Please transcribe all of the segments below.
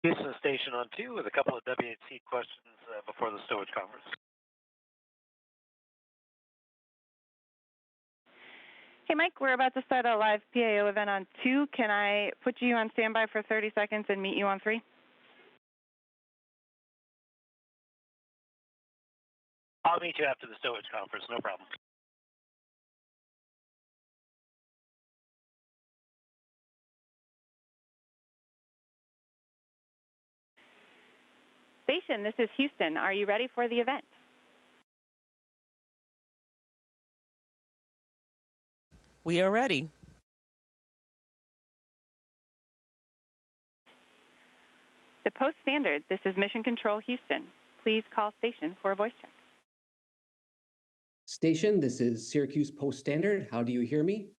Houston Station on 2 with a couple of WHC questions before the stowage conference. Hey, Mike, we're about to start a live PAO event on 2. Can I put you on standby for 30 seconds and meet you on 3? I'll meet you after the stowage conference, no problem. Station, this is Houston. Are you ready for the event? We are ready. The post standard, this is Mission Control Houston. Please call station for a voice check. Station, this is Syracuse Post Standard. How do you hear me?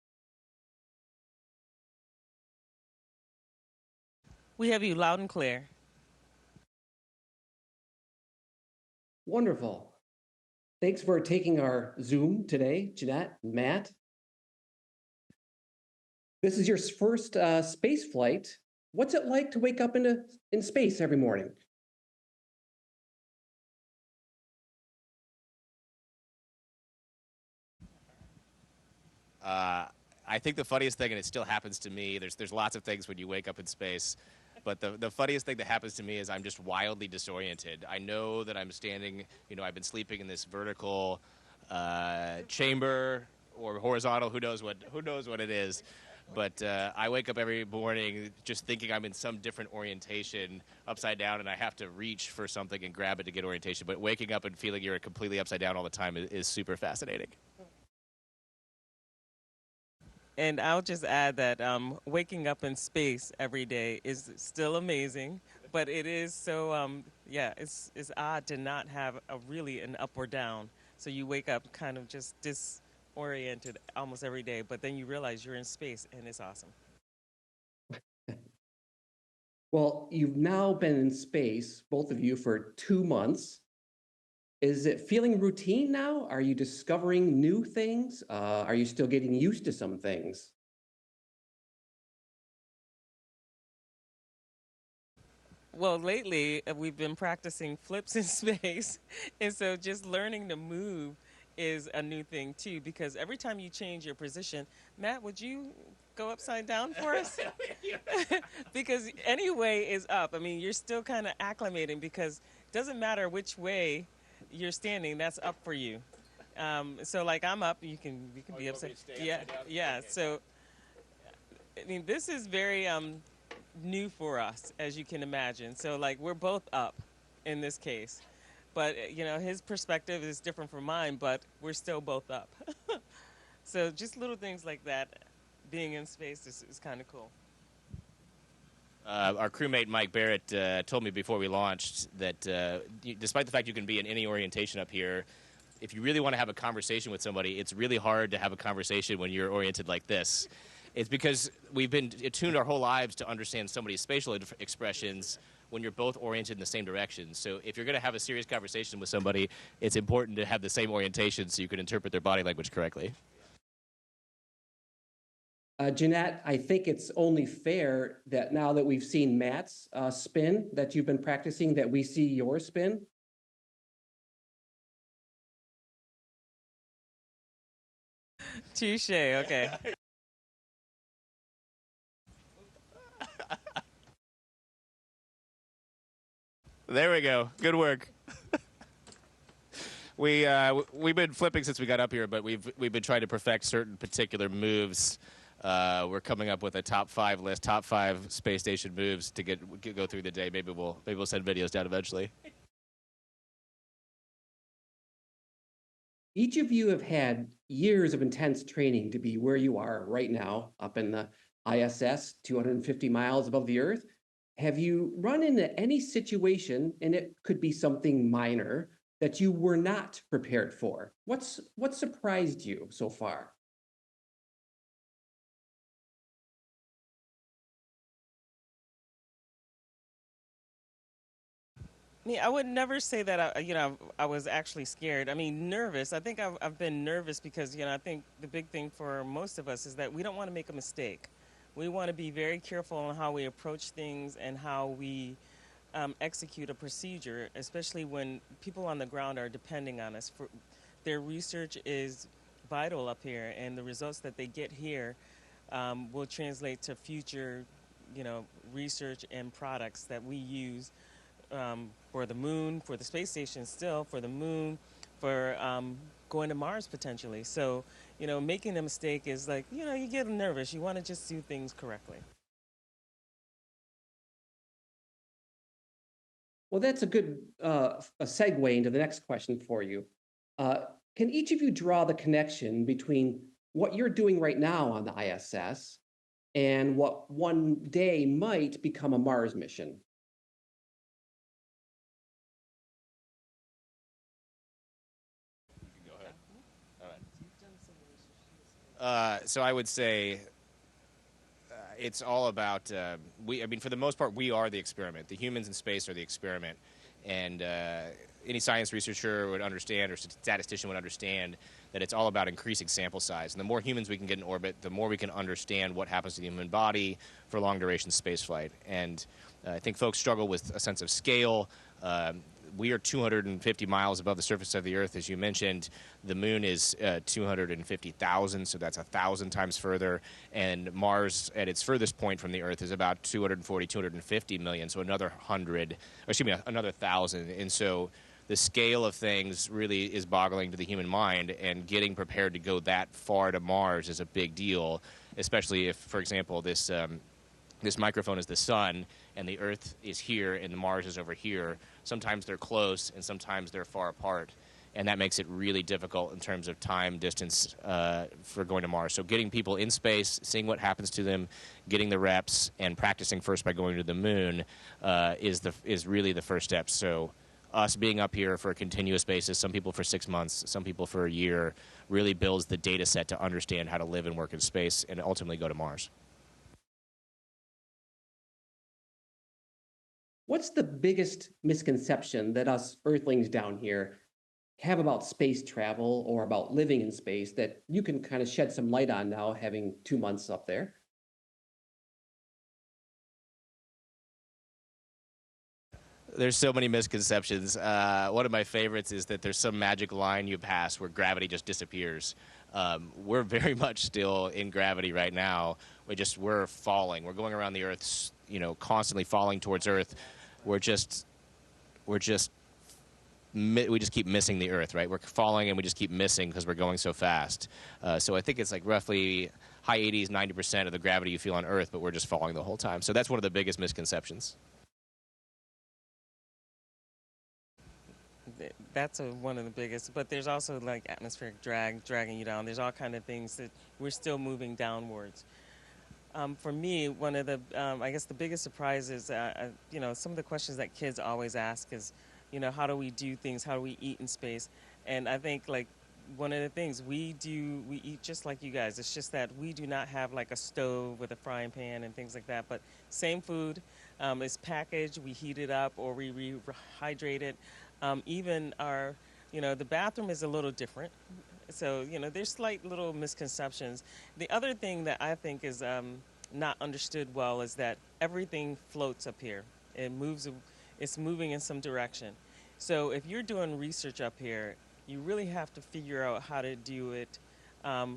We have you loud and clear. Wonderful. Thanks for taking our Zoom today, Jeanette and Matt. This is your first space flight. What's it like to wake up in space every morning? I think the funniest thing, and it still happens to me, there's lots of things when you wake up in space, but the funniest thing that happens to me is I'm just wildly disoriented. I know that I'm standing, I've been sleeping in this vertical chamber or horizontal, who knows what it is. But I wake up every morning just thinking I'm in some different orientation, upside down, and I have to reach for something and grab it to get orientation. But waking up and feeling you're completely upside down all the time is super fascinating. And I'll just add that waking up in space every day is still amazing, but it is so, it's odd to not have an up or down. So you wake up kind of just disoriented almost every day, but then you realize you're in space, and it's awesome. Well, you've now been in space, both of you, for 2 months. Is it feeling routine now? Are you discovering new things? Are you still getting used to some things? Well, lately we've been practicing flips in space, and so just learning to move is a new thing too, because every time you change your position, Matt, would you go upside down for us? Because any way is up. I mean, you're still kind of acclimating because it doesn't matter which way you're standing, that's up for you. So like I'm up, you can be upside. Yeah. So I mean, this is very new for us, as you can imagine. So like we're both up in this case, but his perspective is different from mine, but we're still both up. So just little things like that, being in space is kind of cool. Our crewmate Mike Barrett told me before we launched that despite the fact you can be in any orientation up here, if you really want to have a conversation with somebody, it's really hard to have a conversation when you're oriented like this. It's because we've been attuned our whole lives to understand somebody's spatial expressions when you're both oriented in the same direction. So if you're going to have a serious conversation with somebody, it's important to have the same orientation so you can interpret their body language correctly. Jeanette, I think it's only fair that now that we've seen Matt's spin that you've been practicing, that we see your spin. Touche, okay. There we go. Good work. We've been flipping since we got up here, but we've been trying to perfect certain particular moves. We're coming up with a top 5 list, top 5 space station moves to go through the day. Maybe we'll send videos down eventually. Each of you have had years of intense training to be where you are right now, up in the ISS, 250 miles above the Earth. Have you run into any situation, and it could be something minor, that you were not prepared for? What surprised you so far? I would never say that I was actually scared. I mean, nervous. I think I've been nervous because I think the big thing for most of us is that we don't want to make a mistake. We want to be very careful on how we approach things and how we execute a procedure, especially when people on the ground are depending on us. Their research is vital up here, and the results that they get here will translate to future, research and products that we use for the moon, for the space station still, for the moon, for going to Mars potentially. So, making a mistake is like, you get nervous. You want to just do things correctly. Well, that's a good a segue into the next question for you. Can each of you draw the connection between what you're doing right now on the ISS and what one day might become a Mars mission? Go ahead. All right. So I would say it's all about for the most part, we are the experiment. The humans in space are the experiment, and any science researcher would understand, or statistician would understand, that it's all about increasing sample size. And the more humans we can get in orbit, the more we can understand what happens to the human body for long duration spaceflight. And I think folks struggle with a sense of scale. We are 250 miles above the surface of the Earth, as you mentioned. The moon is 250,000, so that's 1,000 times further. And Mars, at its furthest point from the Earth, is about 240, 250 million, so another 1,000. And so the scale of things really is boggling to the human mind, and getting prepared to go that far to Mars is a big deal, especially if, for example, this microphone is the sun, and the Earth is here, and the Mars is over here. Sometimes they're close, and sometimes they're far apart, and that makes it really difficult in terms of time, distance for going to Mars. So getting people in space, seeing what happens to them, getting the reps, and practicing first by going to the moon is really the first step. So us being up here for a continuous basis, some people for 6 months, some people for a year, really builds the data set to understand how to live and work in space and ultimately go to Mars. What's the biggest misconception that us Earthlings down here have about space travel or about living in space that you can kind of shed some light on now, having 2 months up there? There's so many misconceptions. One of my favorites is that there's some magic line you pass where gravity just disappears. We're very much still in gravity right now. We're falling. We're going around the Earth, constantly falling towards Earth. We just keep missing the Earth, right? We're falling and we just keep missing because we're going so fast. So I think it's like roughly high 80s, 90% of the gravity you feel on Earth, but we're just falling the whole time. So that's one of the biggest misconceptions. That's one of the biggest, but there's also like atmospheric dragging you down. There's all kind of things that we're still moving downwards. For me, one of the, I guess the biggest surprise is, some of the questions that kids always ask is, how do we do things? How do we eat in space? And I think like one of the things we eat just like you guys. It's just that we do not have like a stove with a frying pan and things like that, but same food is packaged, we heat it up or we rehydrate it. Even our, the bathroom is a little different. So, there's slight little misconceptions. The other thing that I think is not understood well is that everything floats up here. It's moving in some direction. So if you're doing research up here, you really have to figure out how to do it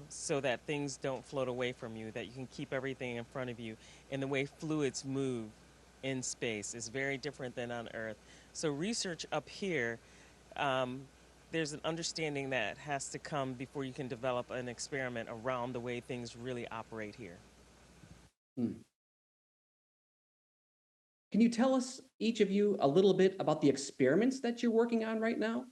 so that things don't float away from you, that you can keep everything in front of you. And the way fluids move in space is very different than on Earth. So research up here, there's an understanding that has to come before you can develop an experiment around the way things really operate here. Can you tell us, each of you, a little bit about the experiments that you're working on right now?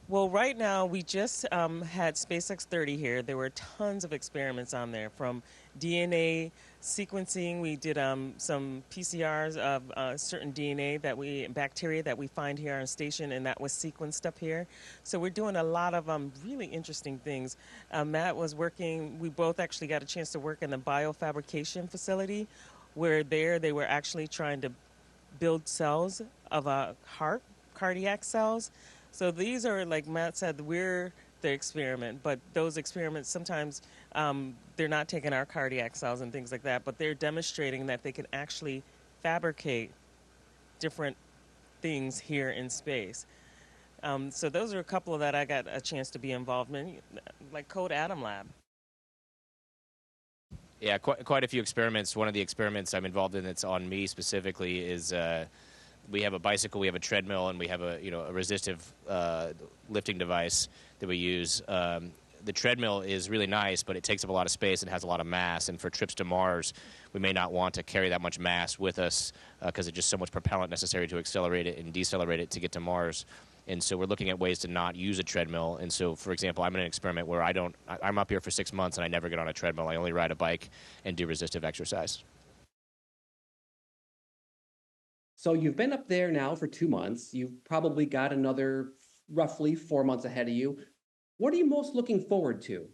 Well, right now, we just had SpaceX 30 here. There were tons of experiments on there, from DNA sequencing. We did some PCRs of certain bacteria that we find here on station, and that was sequenced up here. So we're doing a lot of really interesting things. Matt was working, we both actually got a chance to work in the biofabrication facility, where they were actually trying to build cells of a heart, cardiac cells. So these are, like Matt said, we're the experiment, but those experiments sometimes They're not taking our cardiac cells and things like that, but they're demonstrating that they can actually fabricate different things here in space. So those are a couple that I got a chance to be involved in, like Code Atom Lab. Yeah, quite a few experiments. One of the experiments I'm involved in that's on me specifically is we have a bicycle, we have a treadmill, and we have a resistive lifting device that we use. The treadmill is really nice, but it takes up a lot of space and has a lot of mass. And for trips to Mars, we may not want to carry that much mass with us because there's just so much propellant necessary to accelerate it and decelerate it to get to Mars. And so we're looking at ways to not use a treadmill. And so, for example, I'm in an experiment where I'm up here for 6 months and I never get on a treadmill. I only ride a bike and do resistive exercise. So you've been up there now for 2 months. You've probably got another roughly 4 months ahead of you. What are you most looking forward to?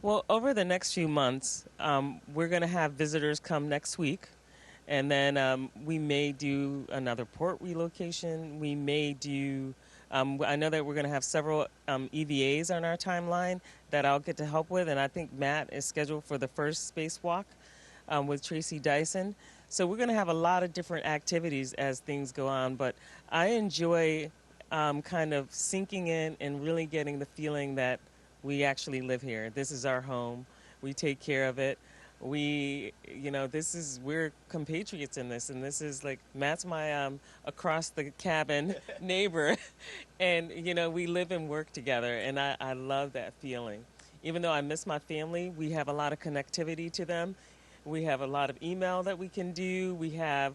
Well, over the next few months, we're going to have visitors come next week. And then we may do another port relocation. We may do, I know that we're going to have several EVAs on our timeline that I'll get to help with. And I think Matt is scheduled for the first spacewalk with Tracy Dyson. So we're going to have a lot of different activities as things go on. But I enjoy kind of sinking in and really getting the feeling that we actually live here. This is our home. We take care of it. We're compatriots in this, and this is like, Matt's my across the cabin neighbor, and we live and work together, and I love that feeling. Even though I miss my family, we have a lot of connectivity to them. We have a lot of email that we can do. We have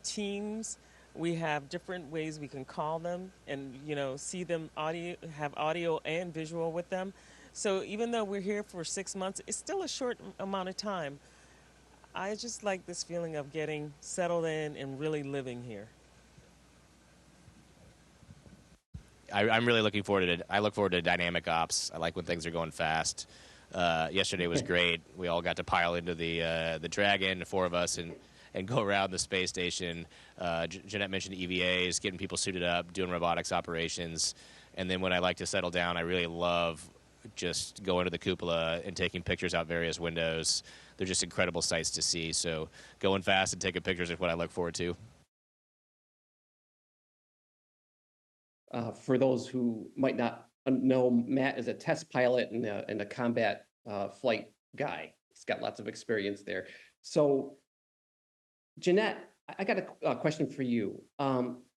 Teams. We have different ways we can call them and see them have audio and visual with them. So even though we're here for 6 months, it's still a short amount of time. I just like this feeling of getting settled in and really living here. I'm really looking forward to it. I look forward to dynamic ops. I like when things are going fast. Yesterday was great. We all got to pile into the Dragon, the four of us, and go around the space station. Jeanette mentioned EVAs, getting people suited up, doing robotics operations. And then when I like to settle down, I really love just going to the cupola and taking pictures out various windows. They're just incredible sights to see. So going fast and taking pictures is what I look forward to. For those who might not know, Matt is a test pilot and a combat flight guy. He's got lots of experience there. So, Jeanette, I got a question for you.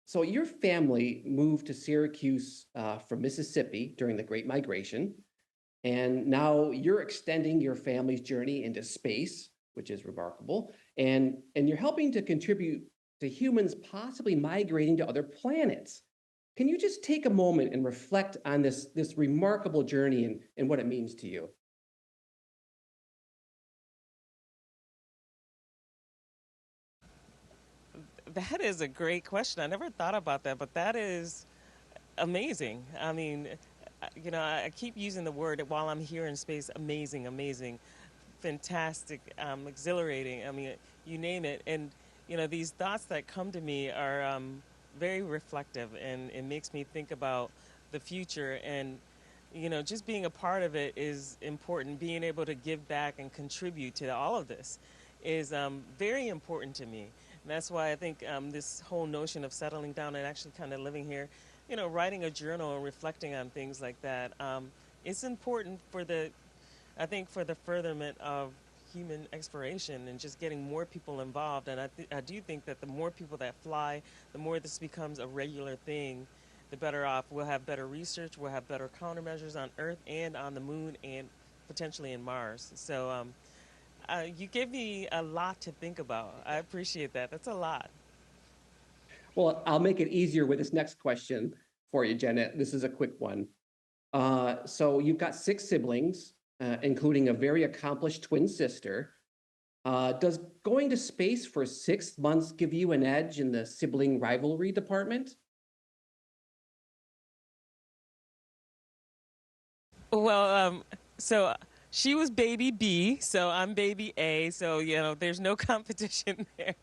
So your family moved to Syracuse from Mississippi during the Great Migration, and now you're extending your family's journey into space, which is remarkable, and you're helping to contribute to humans possibly migrating to other planets. Can you just take a moment and reflect on this remarkable journey and what it means to you? That is a great question. I never thought about that, but that is amazing. I mean, I keep using the word while I'm here in space, amazing, amazing, fantastic, exhilarating. I mean, you name it. And, these thoughts that come to me are very reflective, and it makes me think about the future. And, just being a part of it is important. Being able to give back and contribute to all of this is very important to me. And that's why I think this whole notion of settling down and actually kind of living here, writing a journal and reflecting on things like that, it's important for the furtherment of human exploration and just getting more people involved. And I do think that the more people that fly, the more this becomes a regular thing, the better off. We'll have better research, we'll have better countermeasures on Earth and on the moon and potentially in Mars. So you gave me a lot to think about. I appreciate that. That's a lot. Well, I'll make it easier with this next question for you, Jeanette. This is a quick one. So you've got 6 siblings, including a very accomplished twin sister. Does going to space for 6 months give you an edge in the sibling rivalry department? Well, so she was baby B, so I'm baby A, so there's no competition there.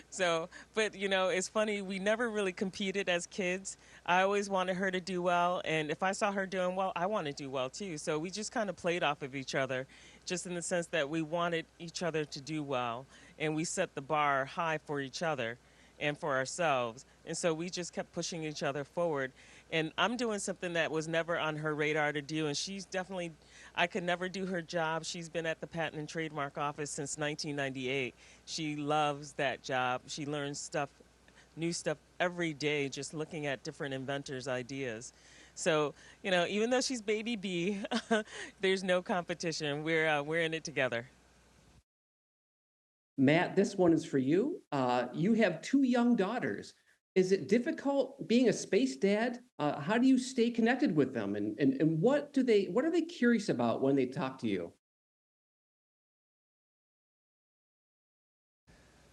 So, but it's funny. We never really competed as kids. I always wanted her to do well, and if I saw her doing well, I want to do well too. So we just kind of played off of each other, just in the sense that we wanted each other to do well, and we set the bar high for each other and for ourselves. And so we just kept pushing each other forward. And I'm doing something that was never on her radar to do, and she's definitely, I could never do her job. She's been at the Patent and Trademark Office since 1998. She loves that job. She learns stuff, new stuff every day, just looking at different inventors' ideas. So, even though she's baby B, there's no competition. We're in it together. Matt, this one is for you. You have two young daughters. Is it difficult being a space dad? How do you stay connected with them? And what are they curious about when they talk to you?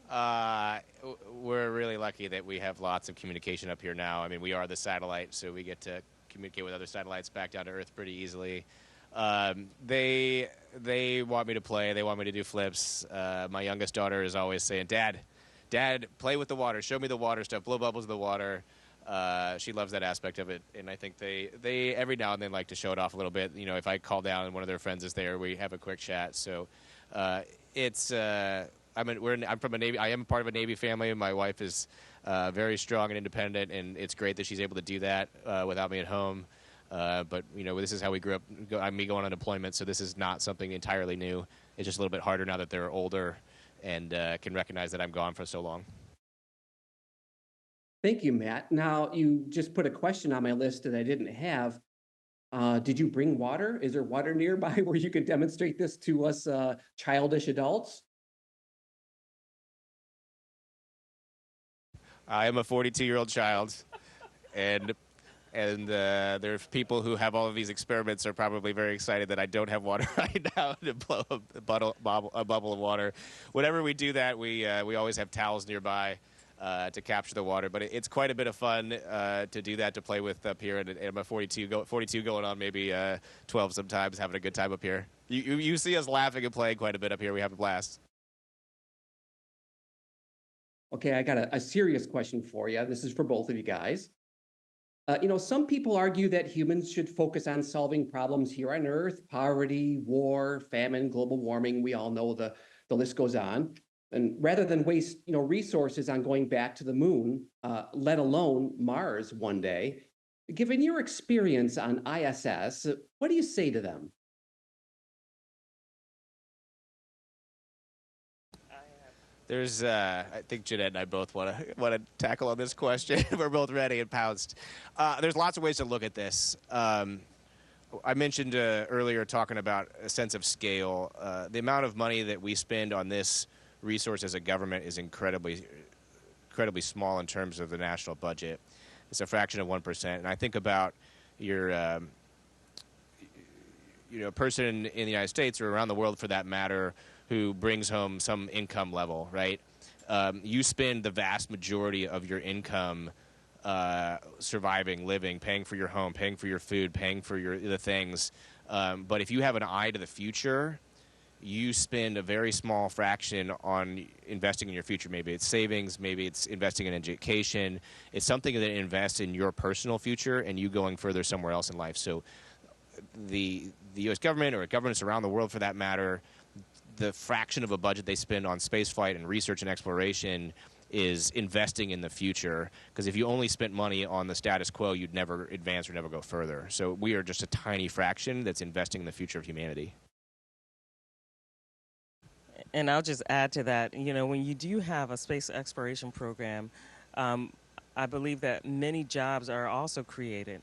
We're really lucky that we have lots of communication up here now. I mean, we are the satellite, so we get to communicate with other satellites back down to Earth pretty easily. They want me to play. They want me to do flips. My youngest daughter is always saying, Dad, play with the water. Show me the water stuff. Blow bubbles in the water. She loves that aspect of it, and I think they every now and then like to show it off a little bit. If I call down and one of their friends is there, we have a quick chat. So it's I'm from a Navy. I am part of a Navy family. My wife is very strong and independent, and it's great that she's able to do that without me at home. But this is how we grew up. Me going on deployment, so this is not something entirely new. It's just a little bit harder now that they're older and can recognize that I'm gone for so long. Thank you, Matt. Now, you just put a question on my list that I didn't have. Did you bring water? Is there water nearby where you can demonstrate this to us childish adults? I am a 42-year-old child, and there's people who have all of these experiments are probably very excited that I don't have water right now to blow a bubble of water. Whenever we do that, we always have towels nearby to capture the water. But it's quite a bit of fun to do that, to play with up here. And I'm a 42 going on maybe 12 sometimes, having a good time up here. You see us laughing and playing quite a bit up here. We have a blast. Okay, I got a serious question for you. This is for both of you guys. Some people argue that humans should focus on solving problems here on Earth: poverty, war, famine, global warming. We all know the list goes on. And rather than waste, resources on going back to the moon, let alone Mars one day, given your experience on ISS, what do you say to them? I think Jeanette and I both want to tackle on this question. We're both ready and pounced. There's lots of ways to look at this. I mentioned earlier talking about a sense of scale. The amount of money that we spend on this resource as a government is incredibly small in terms of the national budget. It's a fraction of 1%. And I think about your person in the United States or around the world for that matter who brings home some income level, right? You spend the vast majority of your income surviving, living, paying for your home, paying for your food, paying for the things. But if you have an eye to the future, you spend a very small fraction on investing in your future. Maybe it's savings, maybe it's investing in education. It's something that invests in your personal future and you going further somewhere else in life. So the U.S. government, or governments around the world for that matter, the fraction of a budget they spend on spaceflight and research and exploration is investing in the future. Because if you only spent money on the status quo, you'd never advance or never go further. So we are just a tiny fraction that's investing in the future of humanity. And I'll just add to that, when you do have a space exploration program, I believe that many jobs are also created.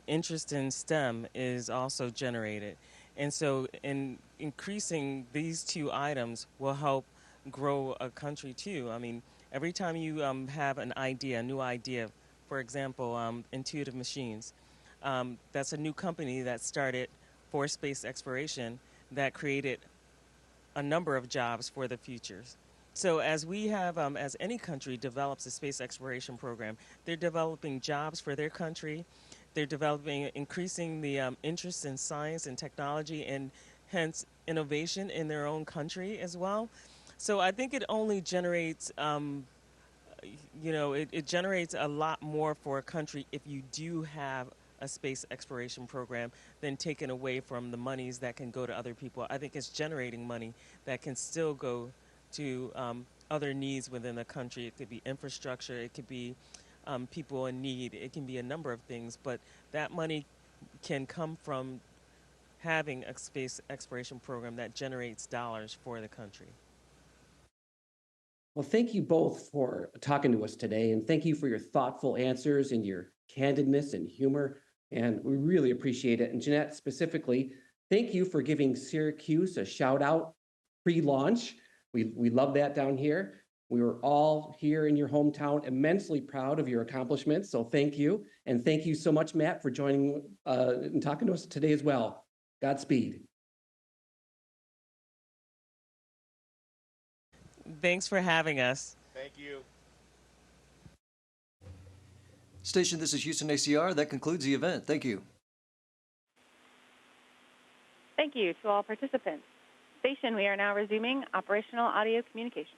Interest in STEM is also generated. And so in increasing these two items will help grow a country too. I mean, every time you have a new idea, for example, Intuitive Machines, that's a new company that started for space exploration that created a number of jobs for the futures. So as we have, as any country develops a space exploration program, they're developing jobs for their country. They're increasing the interest in science and technology, and hence innovation in their own country as well. So I think it only generates, it generates a lot more for a country if you do have a space exploration program than taken away from the monies that can go to other people. I think it's generating money that can still go to other needs within the country. It could be infrastructure, it could be people in need, it can be a number of things, but that money can come from having a space exploration program that generates dollars for the country. Well, thank you both for talking to us today, and thank you for your thoughtful answers and your candidness and humor. And we really appreciate it. And Jeanette, specifically, thank you for giving Syracuse a shout out pre-launch. We love that down here. We were all here in your hometown immensely proud of your accomplishments. So thank you. And thank you so much, Matt, for joining and talking to us today as well. Godspeed. Thanks for having us. Thank you. Station, this is Houston ACR. That concludes the event. Thank you. Thank you to all participants. Station, we are now resuming operational audio communication.